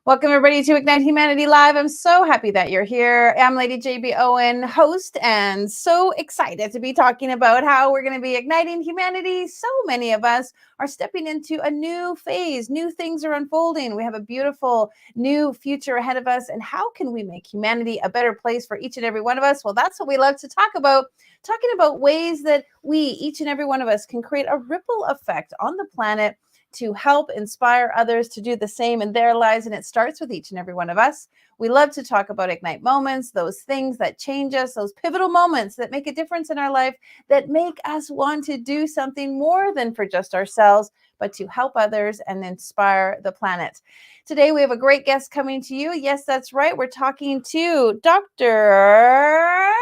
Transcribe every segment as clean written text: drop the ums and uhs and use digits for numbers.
Welcome, everybody, to Ignite Humanity Live. I'm so happy that you're here. I'm Lady JB Owen, host, and so excited to be talking about how we're going to be igniting humanity. So many of us are stepping into a new phase. New things are unfolding. We have a beautiful new future ahead of us. And how can we make humanity a better place for each and every one of us? Well, that's what we love to talk about. Talking about ways that we, each and every one of us, can create a ripple effect on the planet to help inspire others to do the same in their lives. And it starts with each and every one of us. We love to talk about Ignite moments, those things that change us, those pivotal moments that make a difference in our life, that make us want to do something more than for just ourselves, but to help others and inspire the planet. Today, we have a great guest coming to you. Yes, that's right. We're talking to Dr.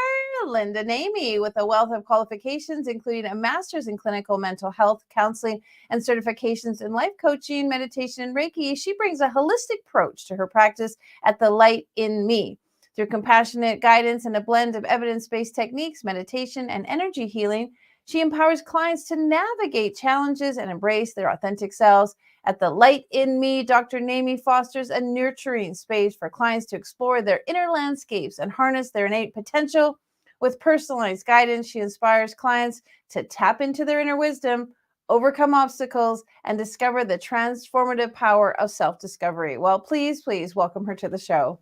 Lynda Namey with a wealth of qualifications, including a master's in clinical mental health counseling and certifications in life coaching, meditation, and Reiki. She brings a holistic approach to her practice at the Light in Me. Through compassionate guidance and a blend of evidence-based techniques, meditation, and energy healing, she empowers clients to navigate challenges and embrace their authentic selves. At the Light in Me, Dr. Namey fosters a nurturing space for clients to explore their inner landscapes and harness their innate potential. With personalized guidance, she inspires clients to tap into their inner wisdom, overcome obstacles, and discover the transformative power of self-discovery. Well, please welcome her to the show.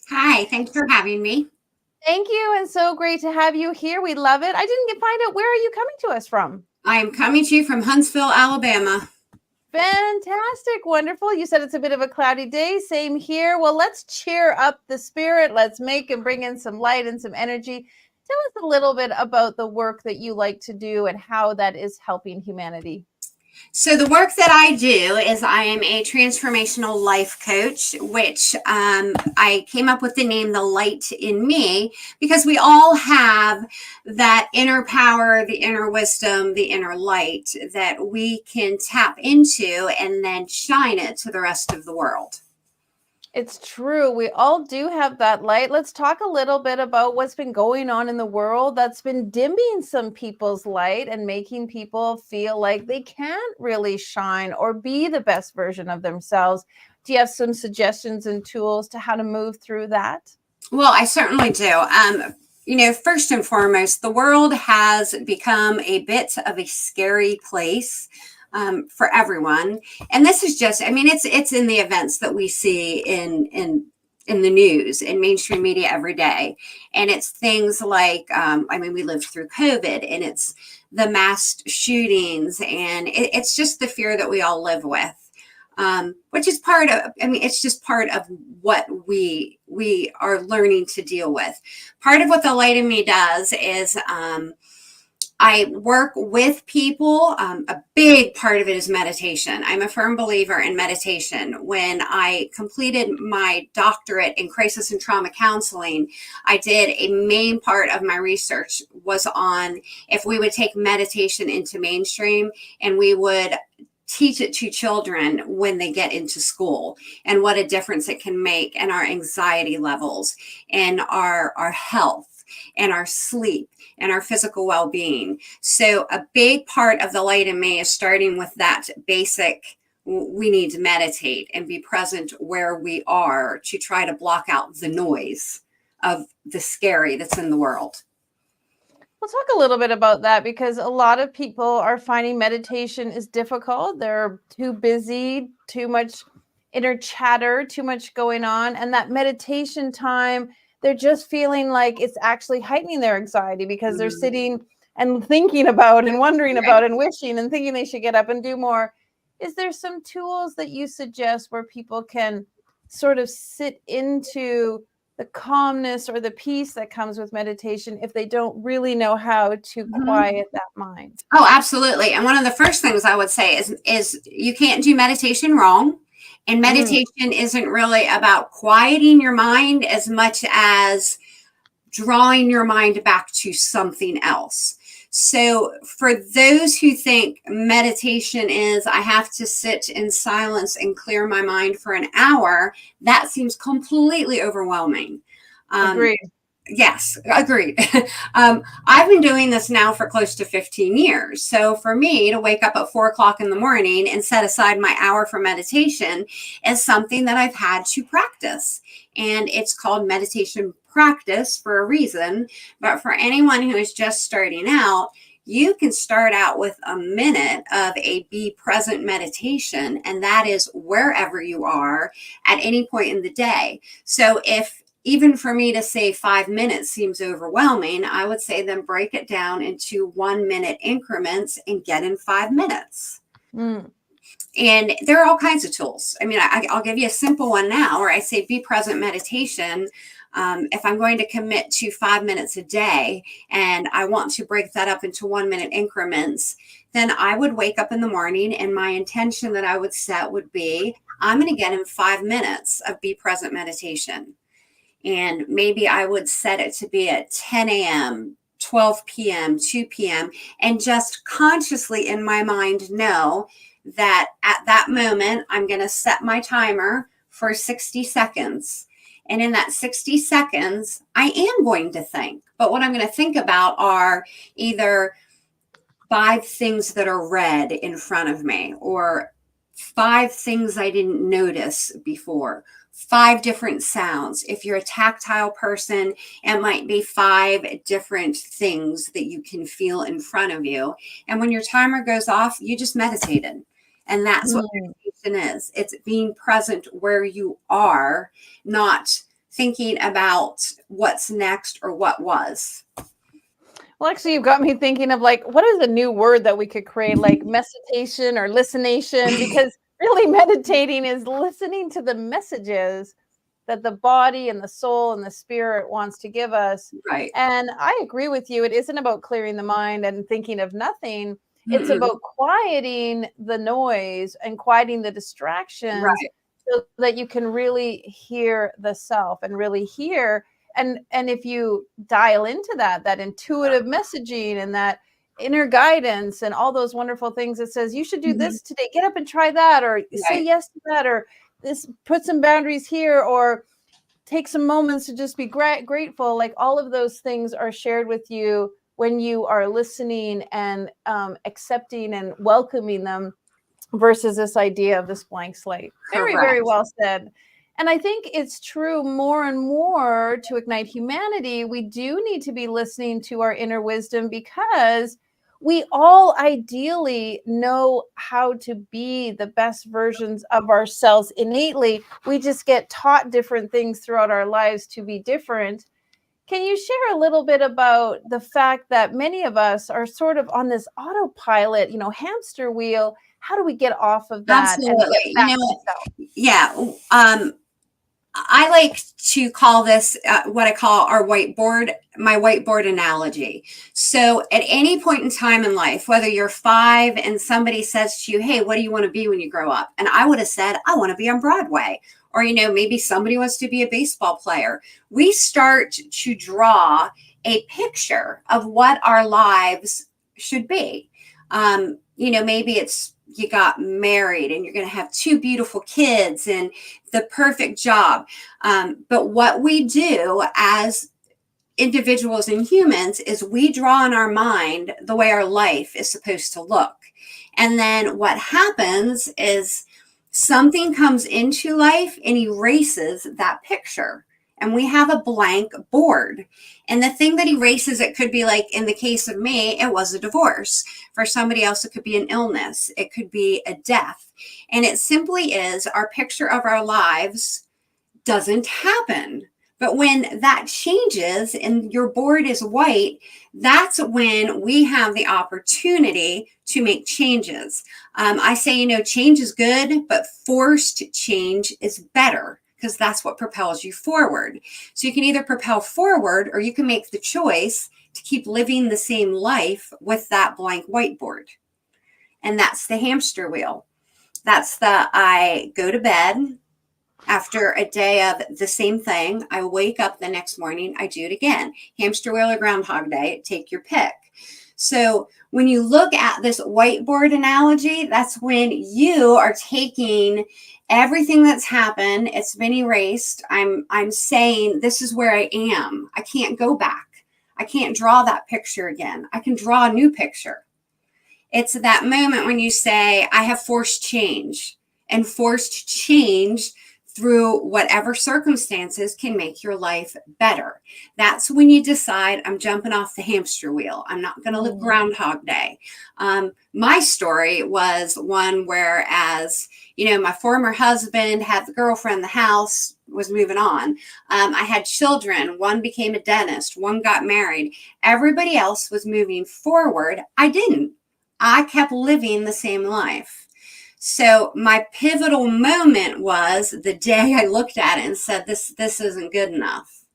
Hi, thanks for having me. Thank you, and so great to have you here. We love it. I didn't find out, where are you coming to us from? I am coming to you from Huntsville, Alabama. Fantastic. Wonderful. You said it's a bit of a cloudy day. Same here. Well, let's cheer up the spirit. Let's make and bring in some light and some energy. Tell us a little bit about the work that you like to do and how that is helping humanity. So the work that I do is I am a transformational life coach, which I came up with the name The Light in Me because we all have that inner power, the inner wisdom, the inner light that we can tap into and then shine it to the rest of the world. It's true. We all do have that light. Let's talk a little bit about what's been going on in the world that's been dimming some people's light and making people feel like they can't really shine or be the best version of themselves. Do you have some suggestions and tools to how to move through that? Well, I certainly do. First and foremost, the world has become a bit of a scary place for everyone. And this is just, it's in the events that we see in the news, in mainstream media every day. And it's things like, we lived through COVID, and it's the mass shootings, and it's just the fear that we all live with. Which is part of, it's just part of what we are learning to deal with. Part of what the Light in Me does is I work with people. A big part of it is meditation. I'm a firm believer in meditation. When I completed my doctorate in crisis and trauma counseling, I did a main part of my research was on if we would take meditation into mainstream and we would teach it to children when they get into school, and what a difference it can make in our anxiety levels and our health and our sleep and our physical well-being. So a big part of the Light in Me is starting with that basic, we need to meditate and be present where we are to try to block out the noise of the scary that's in the world. We'll talk a little bit about that because a lot of people are finding meditation is difficult. They're too busy, too much inner chatter, too much going on. And that meditation time, they're just feeling like it's actually heightening their anxiety because they're sitting and thinking about and wondering about and wishing and thinking they should get up and do more. Is there some tools that you suggest where people can sort of sit into the calmness or the peace that comes with meditation if they don't really know how to quiet that mind? Oh, absolutely. And one of the first things I would say is you can't do meditation wrong. And meditation isn't really about quieting your mind as much as drawing your mind back to something else. So for those who think meditation is, I have to sit in silence and clear my mind for an hour, that seems completely overwhelming. Agreed. Yes, agreed. I've been doing this now for close to 15 years. So for me to wake up at 4 o'clock in the morning and set aside my hour for meditation is something that I've had to practice. And it's called meditation practice for a reason. But for anyone who is just starting out, you can start out with a minute of a be present meditation, and that is wherever you are at any point in the day. So if even for me to say 5 minutes seems overwhelming, I would say then break it down into 1 minute increments and get in 5 minutes. Mm. And there are all kinds of tools. I mean, I'll give you a simple one now where I say be present meditation. If I'm going to commit to 5 minutes a day and I want to break that up into 1 minute increments, then I would wake up in the morning and my intention that I would set would be, I'm going to get in 5 minutes of be present meditation. And maybe I would set it to be at 10 a.m., 12 p.m., 2 p.m., and just consciously in my mind know that at that moment, I'm going to set my timer for 60 seconds. And in that 60 seconds, I am going to think. But what I'm going to think about are either 5 things that are red in front of me, or 5 things I didn't notice before, 5 different sounds. If you're a tactile person, it might be 5 different things that you can feel in front of you. And when your timer goes off, you just meditated. And that's what meditation is. It's being present where you are, not thinking about what's next or what was. Well, actually, you've got me thinking of like, what is a new word that we could create, like meditation or listenation? Because really meditating is listening to the messages that the body and the soul and the spirit wants to give us. Right. And I agree with you. It isn't about clearing the mind and thinking of nothing. It's Mm-mm. about quieting the noise and quieting the distractions Right. so that you can really hear the self and really hear. And if you dial into that intuitive messaging and that inner guidance and all those wonderful things that says you should do this today, get up and try that, or say Right. yes to that, or this, put some boundaries here, or take some moments to just be grateful. Like all of those things are shared with you when you are listening and accepting and welcoming them, versus this idea of this blank slate. Very, very Correct. well said. And I think it's true more and more to ignite humanity. We do need to be listening to our inner wisdom, because we all ideally know how to be the best versions of ourselves innately. We just get taught different things throughout our lives to be different. Can you share a little bit about the fact that many of us are sort of on this autopilot, hamster wheel? How do we get off of that and Absolutely. get back You to know, self? yeah. I like to call this what I call our whiteboard, my whiteboard analogy. So at any point in time in life, whether you're 5 and somebody says to you, hey, what do you want to be when you grow up? And I would have said, I want to be on Broadway. Or, maybe somebody wants to be a baseball player. We start to draw a picture of what our lives should be. Maybe it's you got married and you're going to have 2 beautiful kids and the perfect job. But what we do as individuals and humans is we draw in our mind the way our life is supposed to look. And then what happens is something comes into life and erases that picture. And we have a blank board. And the thing that erases it could be, like in the case of me, it was a divorce. For somebody else, it could be an illness. It could be a death. And it simply is our picture of our lives doesn't happen. But when that changes and your board is white, that's when we have the opportunity to make changes. I say, change is good, but forced change is better, because that's what propels you forward. So you can either propel forward or you can make the choice to keep living the same life with that blank whiteboard. And that's the hamster wheel. That's I go to bed, After a day of the same thing, I wake up the next morning, I do it again. Hamster wheel or Groundhog Day, take your pick. So when you look at this whiteboard analogy, that's when you are taking everything that's happened, it's been erased. I'm saying this is where I am. I can't go back. I can't draw that picture again. I can draw a new picture. It's that moment when you say, I have forced change, and forced change through whatever circumstances can make your life better. That's when you decide, I'm jumping off the hamster wheel. I'm not going to live Groundhog Day. My story was one where, as you know, my former husband had the girlfriend, the house was moving on. I had children. One became a dentist. One got married. Everybody else was moving forward. I didn't. I kept living the same life. So my pivotal moment was the day I looked at it and said, this isn't good enough.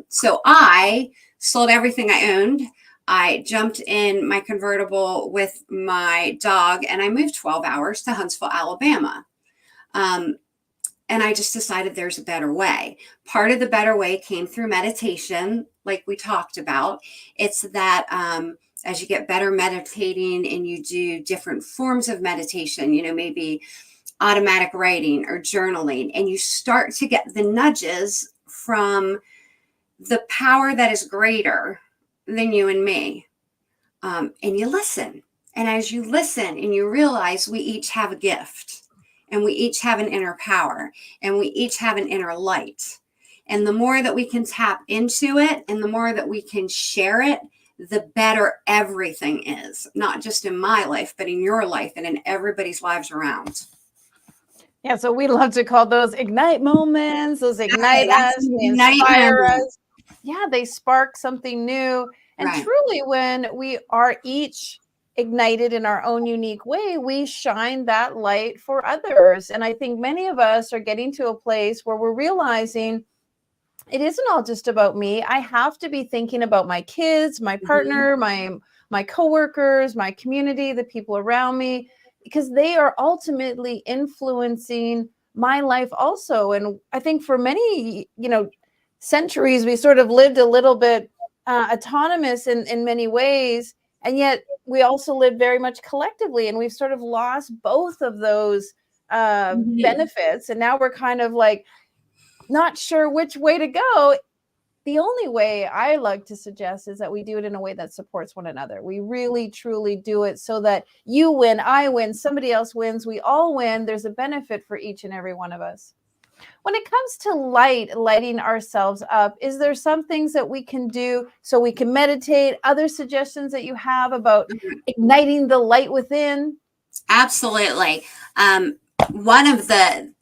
So I sold everything I owned. I jumped in my convertible with my dog and I moved 12 hours to Huntsville, Alabama. And I just decided there's a better way. Part of the better way came through meditation, like we talked about. It's that as you get better meditating and you do different forms of meditation, you know, maybe automatic writing or journaling, and you start to get the nudges from the power that is greater than you and me. And you listen. And as you listen and you realize we each have a gift and we each have an inner power and we each have an inner light. And the more that we can tap into it and the more that we can share it, the better everything is, not just in my life, but in your life and in everybody's lives around. Yeah, so we love to call those ignite moments. Those ignite us, they inspire us. Yeah, they spark something new. And truly, when we are each ignited in our own unique way, we shine that light for others. And I think many of us are getting to a place where we're realizing it isn't all just about me. I have to be thinking about my kids, my partner, my coworkers, my community, the people around me, because they are ultimately influencing my life also. And I think for many, centuries, we sort of lived a little bit autonomous in many ways. And yet we also live very much collectively. And we've sort of lost both of those benefits. And now we're kind of like, not sure which way to go. The only way I like to suggest is that we do it in a way that supports one another. We really, truly do it so that you win, I win, somebody else wins, we all win. There's a benefit for each and every one of us. When it comes to lighting ourselves up, is there some things that we can do so we can meditate? Other suggestions that you have about igniting the light within? Absolutely. One of the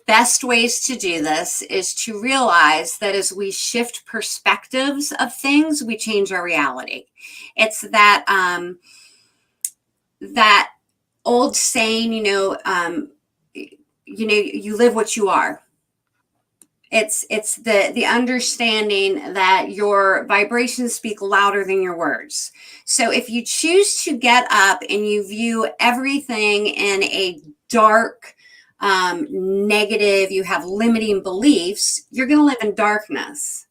best ways to do this is to realize that as we shift perspectives of things, we change our reality. It's that that old saying, you live what you are. It's the understanding that your vibrations speak louder than your words. So if you choose to get up and you view everything in a dark, negative, you have limiting beliefs, you're going to live in darkness.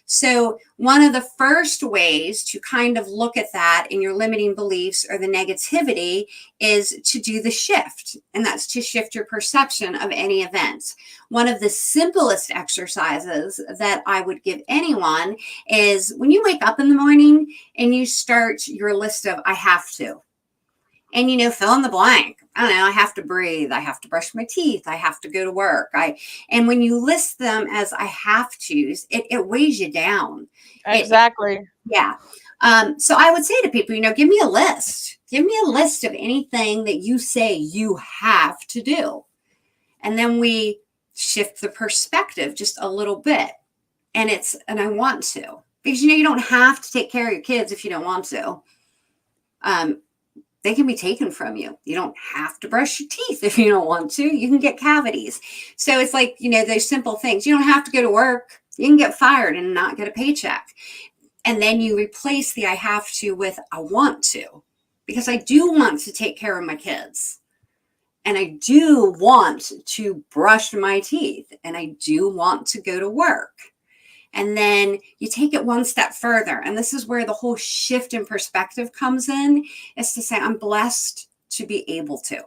So one of the first ways to kind of look at that in your limiting beliefs or the negativity is to do the shift. And that's to shift your perception of any event. One of the simplest exercises that I would give anyone is when you wake up in the morning and you start your list of I have to. And, fill in the blank. I don't know, I have to breathe. I have to brush my teeth. I have to go to work. And when you list them as I have to's, it weighs you down. Exactly. Yeah. So I would say to people, give me a list. Give me a list of anything that you say you have to do. And then we shift the perspective just a little bit. And I want to. Because, you don't have to take care of your kids if you don't want to. They can be taken from you. You don't have to brush your teeth if you don't want to. You can get cavities. So it's like, those simple things. You don't have to go to work. You can get fired and not get a paycheck. And then you replace the I have to with I want to, because I do want to take care of my kids. and I do want to brush my teeth, and I do want to go to work. And then you take it one step further. And this is where the whole shift in perspective comes in, is to say, I'm blessed to be able to.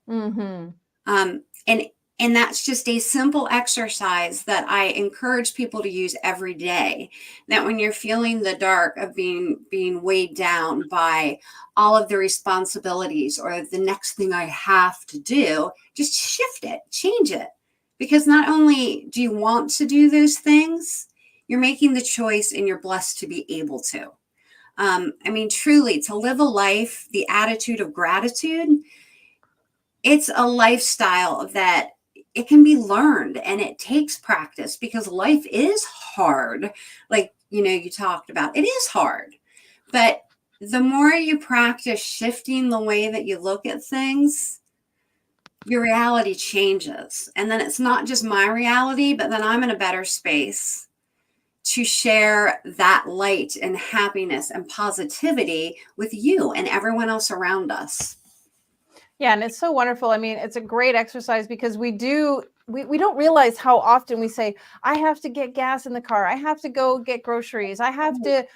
Mm-hmm. Um, and and that's just a simple exercise that I encourage people to use every day. That when you're feeling the dark of being weighed down by all of the responsibilities or the next thing I have to do, just shift it, change it. Because not only do you want to do those things, you're making the choice and you're blessed to be able to. I mean, truly, to live a life, the attitude of gratitude, it's a lifestyle that it can be learned and it takes practice, because life is hard. Like, you talked about, it is hard. But the more you practice shifting the way that you look at things, your reality changes. And then it's not just my reality, but then I'm in a better space to share that light and happiness and positivity with you and everyone else around us. Yeah, and it's so wonderful. I mean, it's a great exercise because we don't realize how often we say, I have to get gas in the car. I have to go get groceries. I have to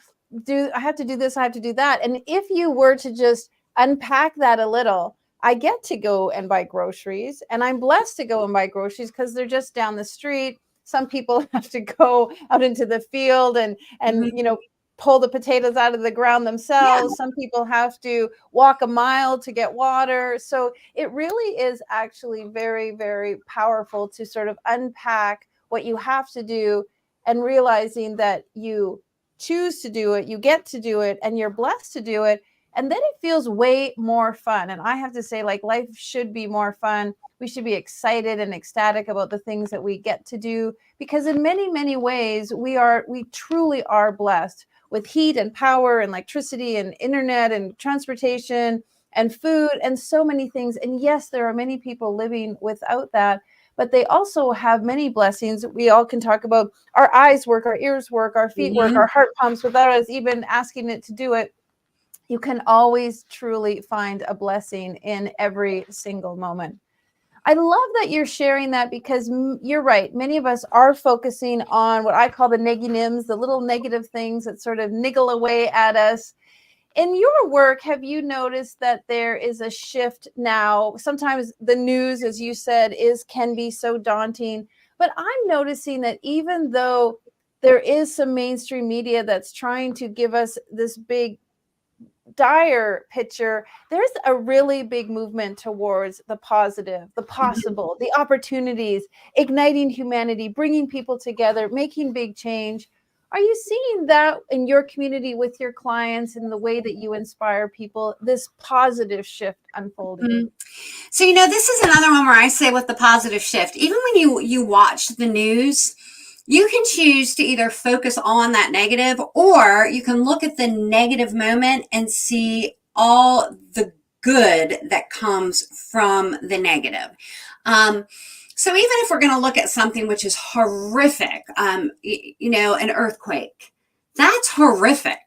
do this, I have to do that. And if you were to just unpack that a little, I get to go and buy groceries, and I'm blessed to go and buy groceries because they're just down the street. Some people have to go out into the field and Mhm. pull the potatoes out of the ground Yeah. themselves. Some people have to walk a mile to get water. So it really is actually very, very powerful to sort of unpack what you have to do and realizing that you choose to do it, you get to do it, and you're blessed to do it. And then it feels way more fun. And I have to say, like, life should be more fun. We should be excited and ecstatic about the things that we get to do, because in many, many ways, we truly are blessed with heat and power and electricity and internet and transportation and food and so many things. And yes, there are many people living without that, but they also have many blessings. We all can talk about our eyes work, our ears work, our feet work, Mhm. our heart pumps without us even asking it to do it. You can always truly find a blessing in every single moment. I love that you're sharing that, because you're right. Many of us are focusing on what I call the negatives, the little negative things that sort of niggle away at us. In your work, have you noticed that there is a shift now? Sometimes the news, as you said, can be so daunting, but I'm noticing that even though there is some mainstream media that's trying to give us this big dire picture, there's a really big movement towards the positive, the possible, the opportunities, igniting humanity, bringing people together, making big change. Are you seeing that in your community with your clients, in the way that you inspire people, this positive shift unfolding? Mhm. So, this is another one where I say, with the positive shift, even when you watch the news, you can choose to either focus on that negative, or you can look at the negative moment and see all the good that comes from the negative. Um, so even if we're going to look at something which is horrific, an earthquake, that's horrific.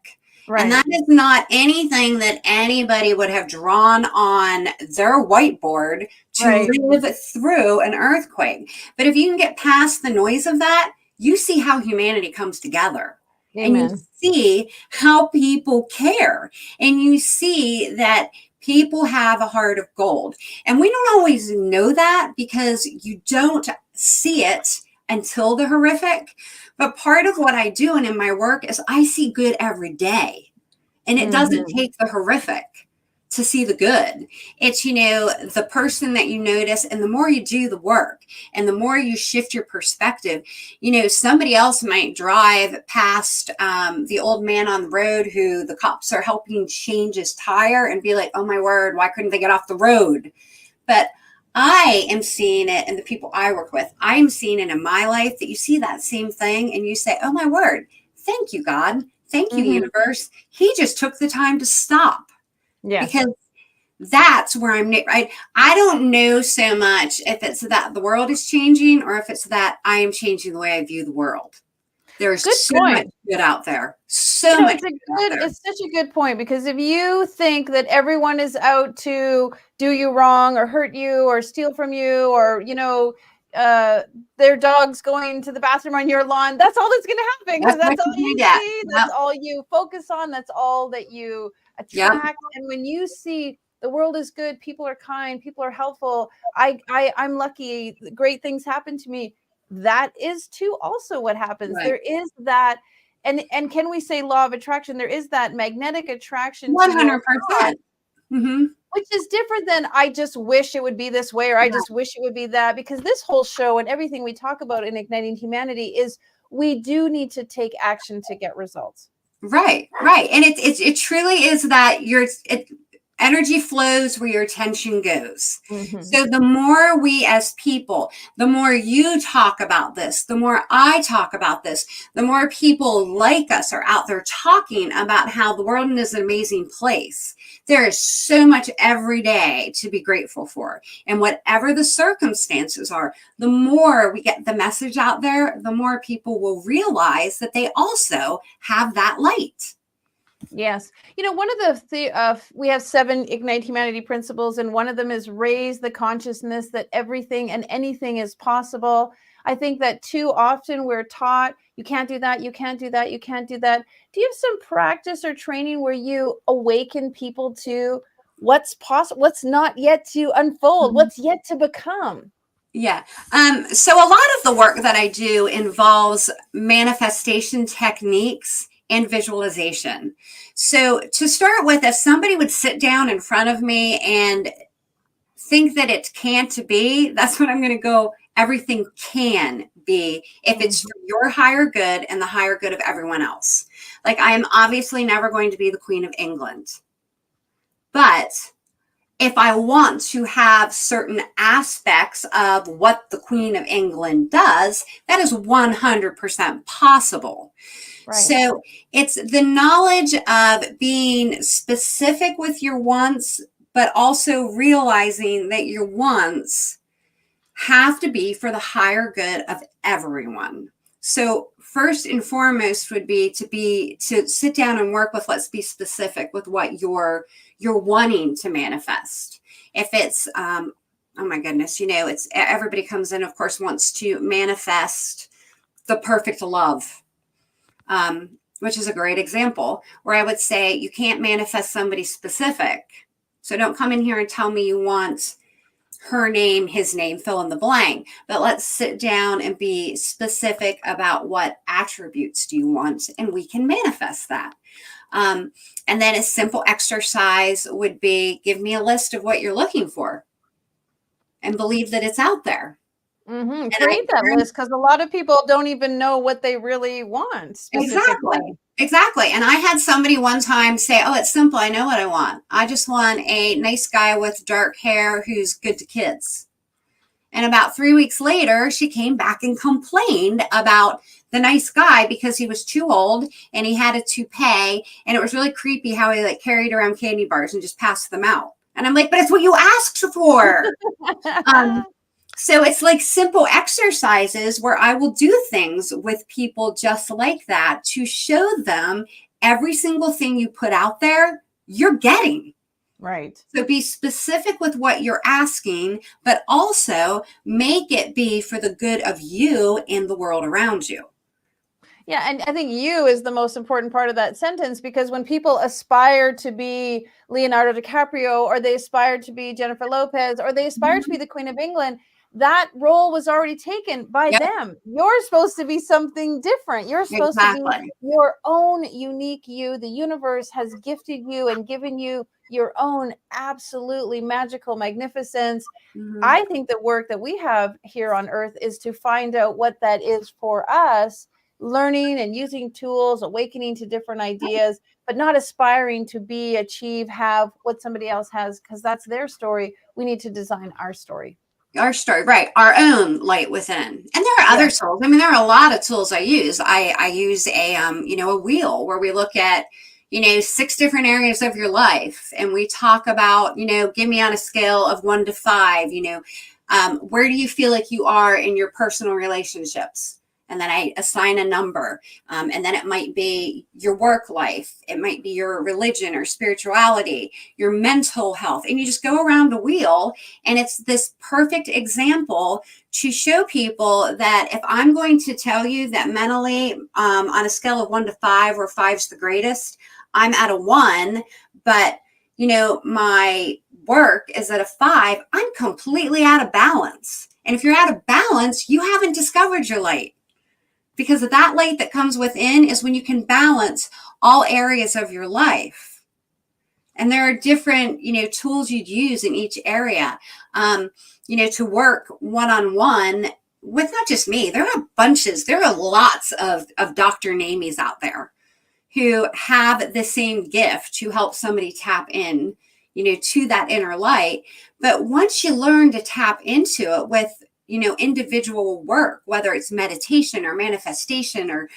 And Right. that is not anything that anybody would have drawn on their whiteboard to Right. live through an earthquake. But if you can get past the noise of that, you see how humanity comes together, and you Amen. see how people care, and you see that people have a heart of gold. And we don't always know that because you don't see it until the horrific. But part of what I do and in my work is I see good every day. And it doesn't Mm-hmm. take the horrific to see the good. It's, the person that you notice, and the more you do the work and the more you shift your perspective, somebody else might drive past the old man on the road who the cops are helping change his tire and be like, oh my word, why couldn't they get off the road? But I am seeing it in the people I work with. I'm seeing it in my life, that you see that same thing and you say, oh my word, thank you, God. Thank you, Mm-hmm. universe. He just took the time to stop, Yes. because that's where I'm right. I don't know so much if it's that the world is changing or if it's that I am changing the way I view the world. There's Good so much point. good out there. So much It's a good out there. it's such a good point, because if you think that everyone is out to do you wrong or hurt you or steal from you, or uh their dog's going to the bathroom on your lawn, that's all that's going to happen, because That's what that's all you you get. see, Yep. that's all you focus on, that's all that you Yep. attract. And when you see the world is good, people are kind, people are helpful, I'm lucky, great things happen to me, that is too also what happens. Right. There is that. And can we say law of attraction? There is that magnetic attraction to your thought, 100%. Mm-hmm. which is different than I just wish it would be this way, or I just wish it would be that. Because this whole show and everything we talk about in Igniting Humanity is we do need to take action to get results. Right, right. And it truly is that energy flows where your attention goes. Mm-hmm. So the more we as people, the more you talk about this, the more I talk about this, the more people like us are out there talking about how the world is an amazing place. There is so much every day to be grateful for. And whatever the circumstances are, the more we get the message out there, the more people will realize that they also have that light. Yes. One of we have 7 Ignite Humanity principles, and one of them is raise the consciousness that everything and anything is possible. I think that too often we're taught, you can't do that, you can't do that, you can't do that. Do you have some practice or training where you awaken people to what's possible, what's not yet to unfold, what's yet to become? Yeah. So a lot of the work that I do involves manifestation techniques and visualization. So to start with, if somebody would sit down in front of me and think that it can't be, that's when I'm going to go, everything can be if it's for your higher good and the higher good of everyone else. Like, I am obviously never going to be the Queen of England, but if I want to have certain aspects of what the Queen of England does, that is 100% possible. Right. So it's the knowledge of being specific with your wants, but also realizing that your wants have to be for the higher good of everyone. So first and foremost would be to sit down and work with, let's be specific with what you're wanting to manifest. If it's oh my goodness, it's everybody comes in, of course, wants to manifest the perfect love, which is a great example, where I would say you can't manifest somebody specific. So don't come in here and tell me you want her name, his name, fill in the blank. But let's sit down and be specific about what attributes do you want, and we can manifest that. And then a simple exercise would be, give me a list of what you're looking for and believe that it's out there. Create that list, because a lot of people don't even know what they really want specifically. Exactly. And I had somebody one time say, oh, it's simple. I know what I want. I just want a nice guy with dark hair who's good to kids. And about 3 weeks later, she came back and complained about the nice guy because he was too old and he had a toupee. And it was really creepy how he carried around candy bars and just passed them out. And I'm like, but it's what you asked for. So it's like simple exercises where I will do things with people just like that to show them every single thing you put out there, you're getting. Right. So be specific with what you're asking, but also make it be for the good of you and the world around you. Yeah, and I think you is the most important part of that sentence, because when people aspire to be Leonardo DiCaprio, or they aspire to be Jennifer Lopez, or they aspire to be the Queen of England, that role was already taken by them. You're supposed to be something different. You're supposed to be your own unique you. The universe has gifted you and given you your own absolutely magical magnificence. I think the work that we have here on Earth is to find out what that is for us, learning and using tools, awakening to different ideas, but not aspiring to be, achieve, have what somebody else has, because that's their story. We need to design our story. Our story, right? Our own light within. And there are other tools. I mean, there are a lot of tools I use. I use a wheel where we look at 6 different areas of your life, and we talk about, give me on a scale of 1 to 5, where do you feel like you are in your personal relationships? And then I assign a number. And then it might be your work life. It might be your religion or spirituality, your mental health. And you just go around the wheel. And it's this perfect example to show people that if I'm going to tell you that mentally, on a scale of 1 to 5, where 5's the greatest, I'm at a 1, but my work is at a 5, I'm completely out of balance. And if you're out of balance, you haven't discovered your light. Because of that light that comes within is when you can balance all areas of your life. And there are different, tools you'd use in each area, to work one-on-one with not just me. There are lots of Dr. Nameys out there who have the same gift to help somebody tap in, to that inner light. But once you learn to tap into it with, individual work, whether it's meditation or manifestation or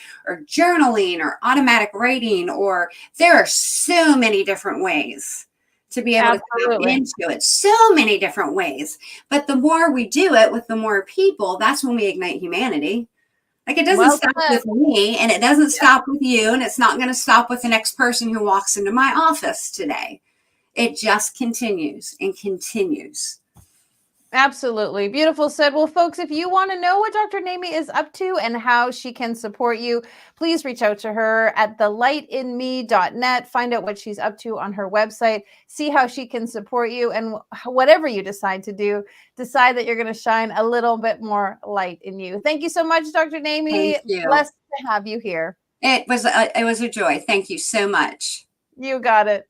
journaling or automatic writing, or there are so many different ways to be able to tap into it. So many different ways. But the more we do it with the more people, that's when we ignite humanity. Like, it doesn't stop with me, and it doesn't stop with you, and it's not going to stop with the next person who walks into my office today. It just continues and continues. Absolutely. Beautiful said. Well, folks, if you want to know what Dr. Namey is up to and how she can support you, please reach out to her at thelightinme.net. Find out what she's up to on her website. See how she can support you. And whatever you decide to do, decide that you're going to shine a little bit more light in you. Thank you so much, Dr. Namey. Thank you. Blessed to have you here. It was a joy. Thank you so much. You got it.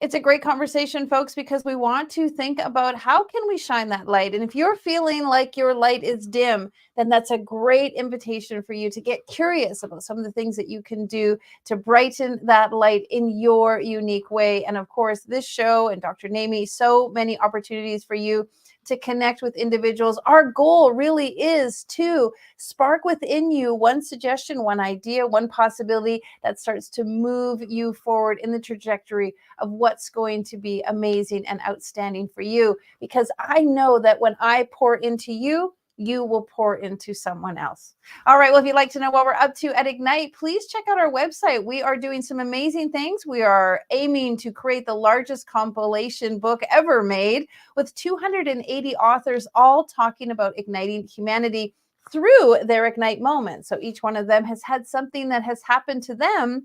It's a great conversation, folks, because we want to think about how can we shine that light. And if you're feeling like your light is dim, then that's a great invitation for you to get curious about some of the things that you can do to brighten that light in your unique way. And of course, this show and Dr. Namey, so many opportunities for you to connect with individuals. Our goal really is to spark within you one suggestion, one idea, one possibility that starts to move you forward in the trajectory of what's going to be amazing and outstanding for you. Because I know that when I pour into you, you will pour into someone else. All right. Well, if you'd like to know what we're up to at Ignite, please check out our website. We are doing some amazing things. We are aiming to create the largest compilation book ever made with 280 authors, all talking about igniting humanity through their Ignite moment. So each one of them has had something that has happened to them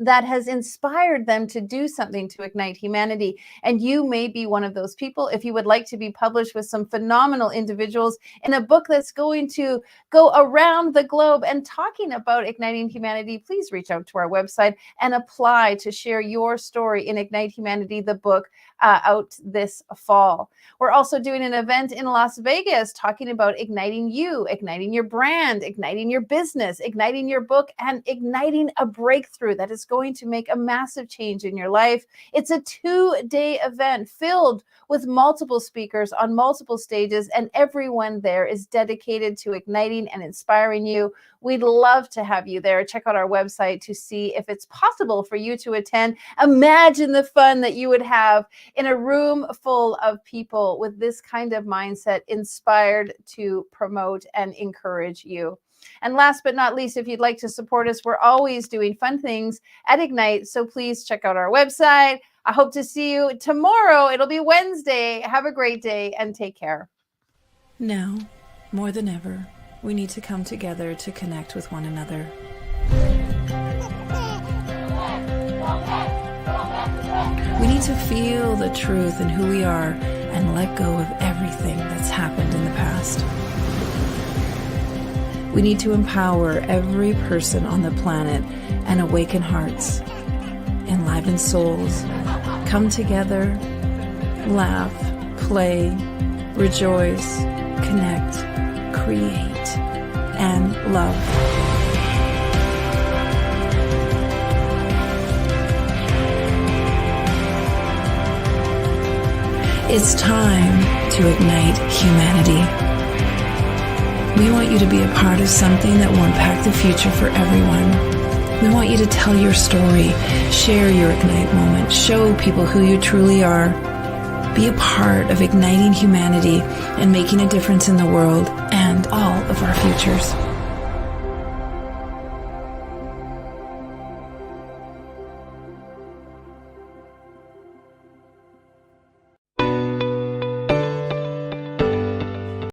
that has inspired them to do something to ignite humanity. And you may be one of those people. If you would like to be published with some phenomenal individuals in a book that's going to go around the globe and talking about igniting humanity, please reach out to our website and apply to share your story in Ignite Humanity, the book, out this fall. We're also doing an event in Las Vegas talking about igniting you, igniting your brand, igniting your business, igniting your book, and igniting a breakthrough that is going to make a massive change in your life. It's a 2-day event filled with multiple speakers on multiple stages, and everyone there is dedicated to igniting and inspiring you. We'd love to have you there. Check out our website to see if it's possible for you to attend. Imagine the fun that you would have in a room full of people with this kind of mindset, inspired to promote and encourage you. And last but not least, if you'd like to support us, we're always doing fun things at Ignite. So please check out our website. I hope to see you tomorrow. It'll be Wednesday. Have a great day and take care. Now, more than ever, we need to come together to connect with one another. We need to feel the truth in who we are and let go of everything that's happened in the past. We need to empower every person on the planet and awaken hearts, enliven souls, come together, laugh, play, rejoice, connect, create, and love. It's time to ignite humanity. We want you to be a part of something that will impact the future for everyone. We want you to tell your story, share your Ignite moment, show people who you truly are. Be a part of igniting humanity and making a difference in the world and all of our futures.